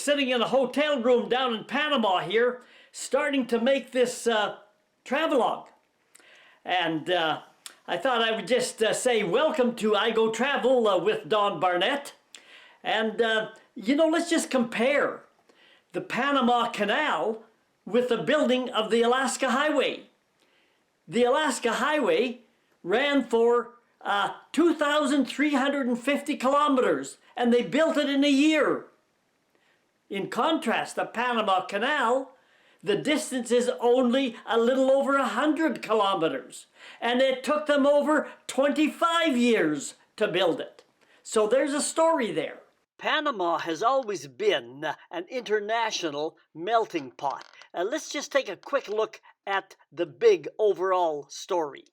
sitting in a hotel room down in Panama here, starting to make this travelogue. And I thought I would just say welcome to I Go Travel with Don Barnett. And, let's just compare the Panama Canal with the building of the Alaska Highway. The Alaska Highway ran for 2,350 kilometers, and they built it in a year. In contrast, the Panama Canal, the distance is only a little over 100 kilometers, and it took them over 25 years to build it. So there's a story there. Panama has always been an international melting pot. Let's just take a quick look at the big overall story.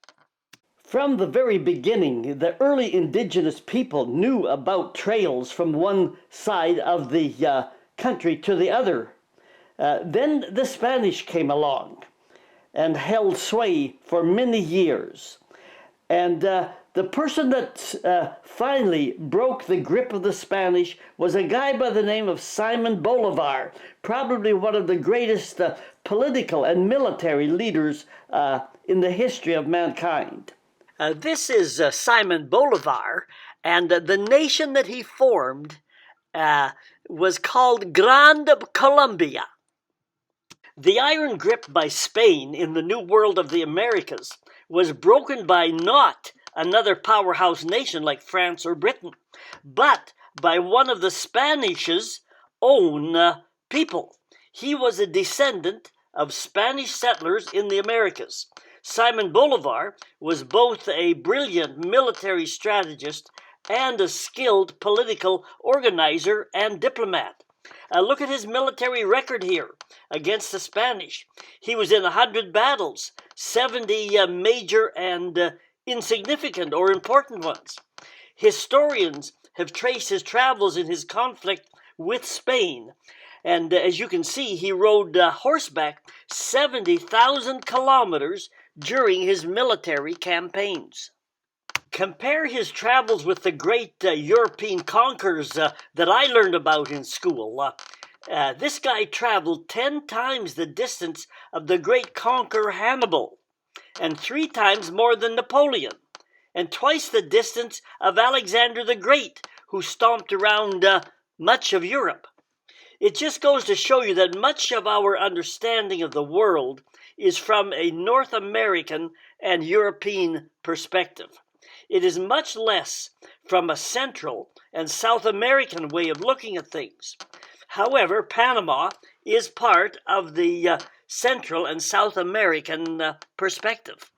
From the very beginning, the early indigenous people knew about trails from one side of the country to the other. Then the Spanish came along and held sway for many years. And the person that finally broke the grip of the Spanish was a guy by the name of Simon Bolivar, probably one of the greatest political and military leaders in the history of mankind. This is Simon Bolivar, and the nation that he formed was called Grand Colombia. The iron grip by Spain in the New World of the Americas was broken by not another powerhouse nation like France or Britain, but by one of the Spanish's own people. He was a descendant of Spanish settlers in the Americas. Simon Bolivar was both a brilliant military strategist and a skilled political organizer and diplomat. Look at his military record here against the Spanish. He was in 100 battles, 70 major and insignificant or important ones. Historians have traced his travels in his conflict with Spain. And as you can see, he rode horseback 70,000 kilometers during his military campaigns. Compare his travels with the great European conquerors that I learned about in school. This guy traveled 10 times the distance of the great conqueror Hannibal, and 3 times more than Napoleon, and twice the distance of Alexander the Great, who stomped around much of Europe. It just goes to show you that much of our understanding of the world is from a North American and European perspective. It is much less from a Central and South American way of looking at things. However, Panama is part of the Central and South American perspective.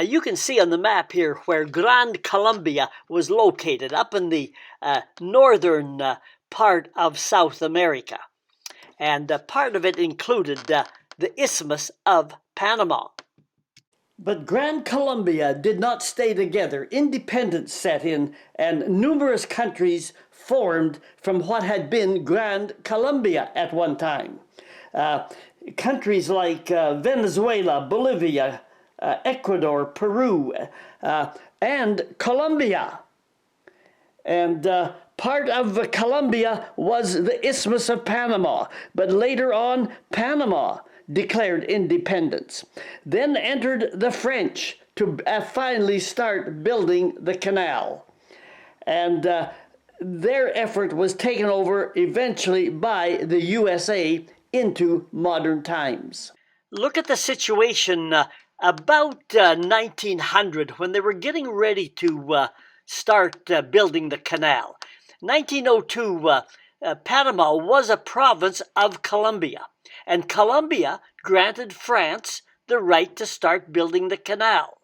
You can see on the map here where Grand Colombia was located, up in the northern part of South America. And part of it included the Isthmus of Panama. But Grand Colombia did not stay together. Independence set in, and numerous countries formed from what had been Grand Colombia at one time. Countries like Venezuela, Bolivia, Ecuador, Peru, and Colombia. And part of Colombia was the Isthmus of Panama, but later on, Panama declared independence. Then entered the French to finally start building the canal. And their effort was taken over eventually by the USA into modern times. Look at the situation about 1900 when they were getting ready to start building the canal. 1902, Panama was a province of Colombia, and Colombia granted France the right to start building the canal.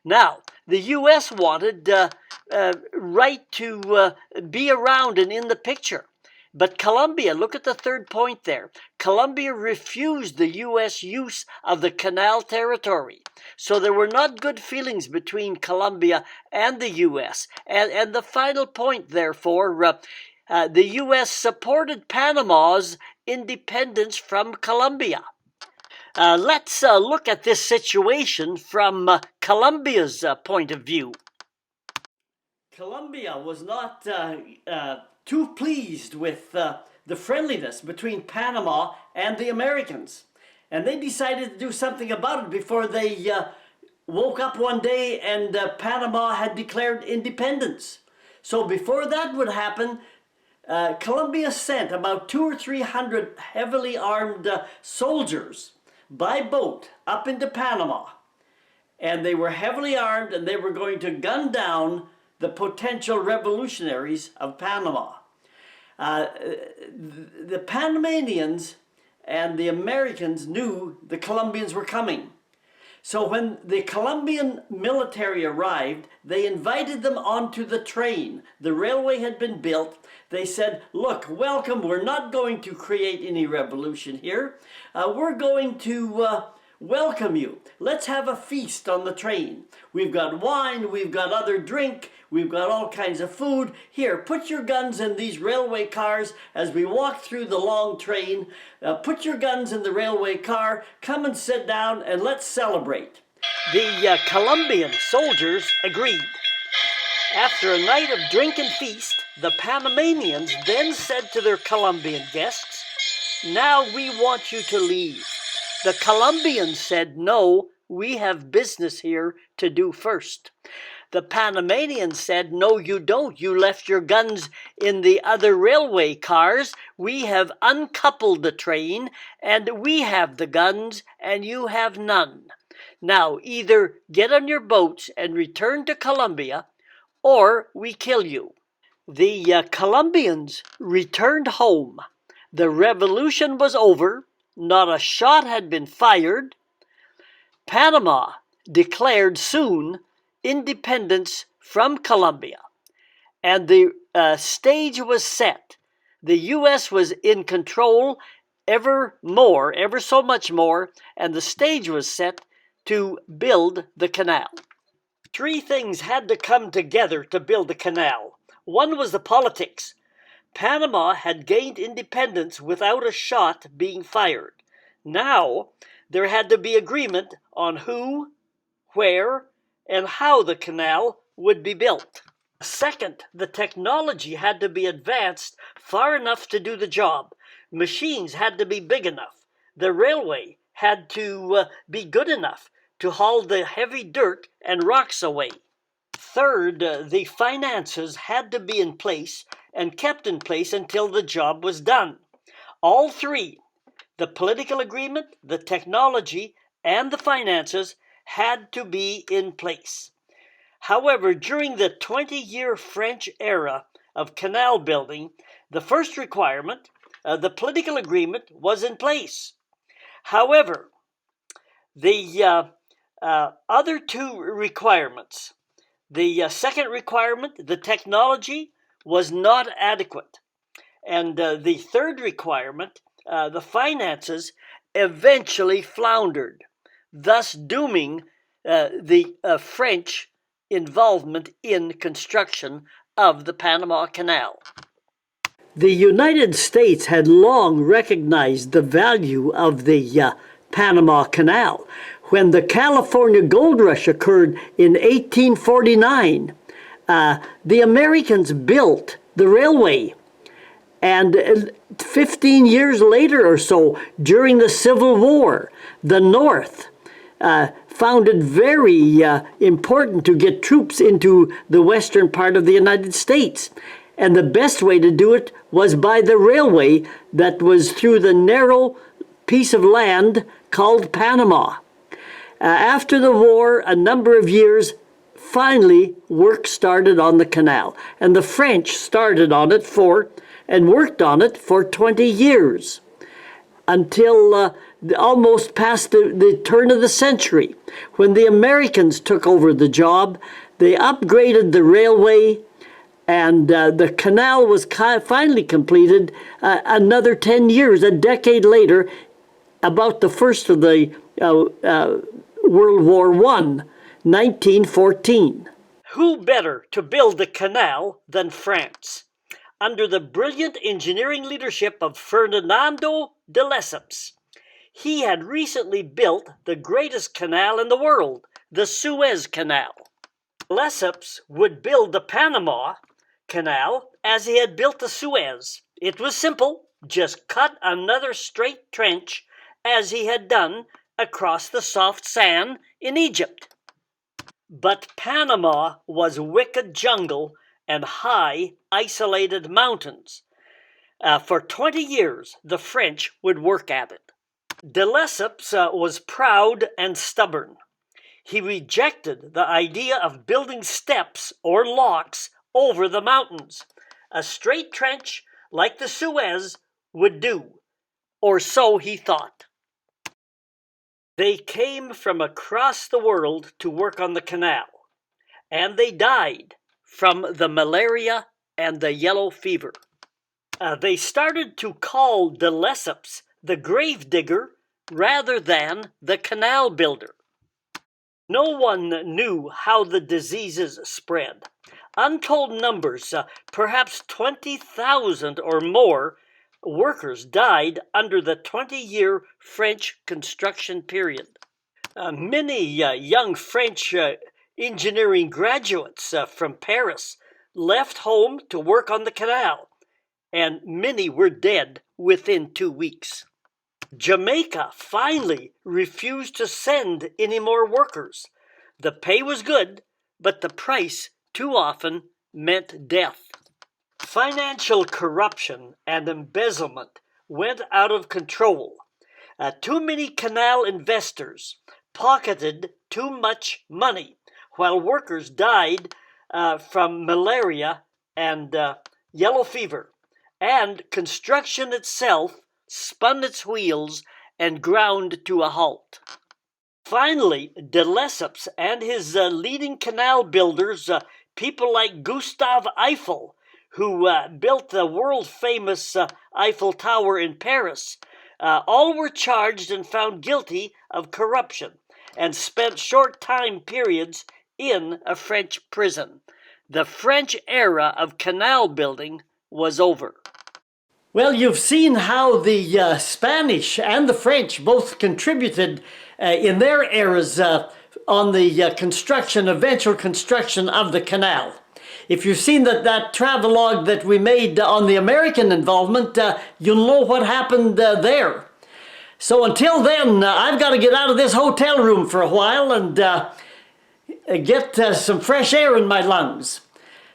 Now, the U.S. wanted right to be around and in the picture. But Colombia, look at the third point there. Colombia refused the U.S. use of the canal territory. So there were not good feelings between Colombia and the U.S. And the final point, therefore, the U.S. supported Panama's independence from Colombia. Let's look at this situation from Colombia's point of view. Colombia was not too pleased with the friendliness between Panama and the Americans. And they decided to do something about it before they woke up one day and Panama had declared independence. So before that would happen, Colombia sent about 200 or 300 heavily armed soldiers by boat up into Panama. And they were heavily armed and they were going to gun down the potential revolutionaries of Panama. The Panamanians and the Americans knew the Colombians were coming. So when the Colombian military arrived, they invited them onto the train. The railway had been built. They said, look, welcome, we're not going to create any revolution here. We're going to welcome you. Let's have a feast on the train. We've got wine, we've got other drink, we've got all kinds of food. Here, put your guns in these railway cars as we walk through the long train. Put your guns in the railway car, come and sit down and let's celebrate. The Colombian soldiers agreed. After a night of drink and feast, the Panamanians then said to their Colombian guests, now we want you to leave. The Colombians said, no, we have business here to do first. The Panamanians said, no, you don't. You left your guns in the other railway cars. We have uncoupled the train, and we have the guns, and you have none. Now, either get on your boats and return to Colombia, or we kill you. The Colombians returned home. The revolution was over. Not a shot had been fired. Panama declared soon independence from Colombia, and the stage was set. The U.S. was in control ever so much more, and the stage was set to build the canal. Three things had to come together to build the canal. One was the politics. Panama had gained independence without a shot being fired. Now, there had to be agreement on who, where, and how the canal would be built. Second, the technology had to be advanced far enough to do the job. Machines had to be big enough. The railway had to be good enough to haul the heavy dirt and rocks away. Third, the finances had to be in place and kept in place until the job was done. All three, the political agreement, the technology, and the finances, had to be in place. However, during the 20-year French era of canal building, the first requirement, the political agreement, was in place. However, the other two requirements, the second requirement, the technology, was not adequate. And the third requirement, the finances, eventually floundered, thus dooming the French involvement in construction of the Panama Canal. The United States had long recognized the value of the Panama Canal. When the California gold rush occurred in 1849, the Americans built the railway. And 15 years later or so, during the Civil War, the North found it very important to get troops into the western part of the United States. And the best way to do it was by the railway that was through the narrow piece of land called Panama. After the war, a number of years, finally work started on the canal. And the French started on it and worked on it for 20 years until almost past the turn of the century. When the Americans took over the job, they upgraded the railway, and the canal was finally completed another 10 years, a decade later, about the first of the World War I, 1914. Who better to build the canal than France? Under the brilliant engineering leadership of Ferdinando de Lesseps. He had recently built the greatest canal in the world, the Suez Canal. Lesseps would build the Panama Canal as he had built the Suez. It was simple. just cut another straight trench as he had done across the soft sand in Egypt. But Panama was wicked jungle and high, isolated mountains. For 20 years, the French would work at it. De Lesseps was proud and stubborn. He rejected the idea of building steps or locks over the mountains. A straight trench like the Suez would do, or so he thought. They came from across the world to work on the canal, and they died from the malaria and the yellow fever. They started to call de Lesseps the grave digger rather than the canal builder. No one knew how the diseases spread. Untold numbers, perhaps 20,000 or more, workers died under the 20-year French construction period. Many young French engineering graduates from Paris left home to work on the canal, and many were dead within 2 weeks. Jamaica finally refused to send any more workers. The pay was good, but the price too often meant death. Financial corruption and embezzlement went out of control. Too many canal investors pocketed too much money, while workers died from malaria and yellow fever, and construction itself spun its wheels and ground to a halt. Finally, de Lesseps and his leading canal builders, people like Gustave Eiffel, who built the world-famous Eiffel Tower in Paris, all were charged and found guilty of corruption and spent short time periods in a French prison. The French era of canal building was over. Well, you've seen how the Spanish and the French both contributed in their eras on the eventual construction of the canal. If you've seen that travelogue that we made on the American involvement, you'll know what happened there. So until then, I've got to get out of this hotel room for a while and get some fresh air in my lungs.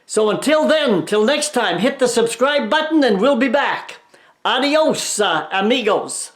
So until then, till next time, hit the subscribe button and we'll be back. Adios, amigos.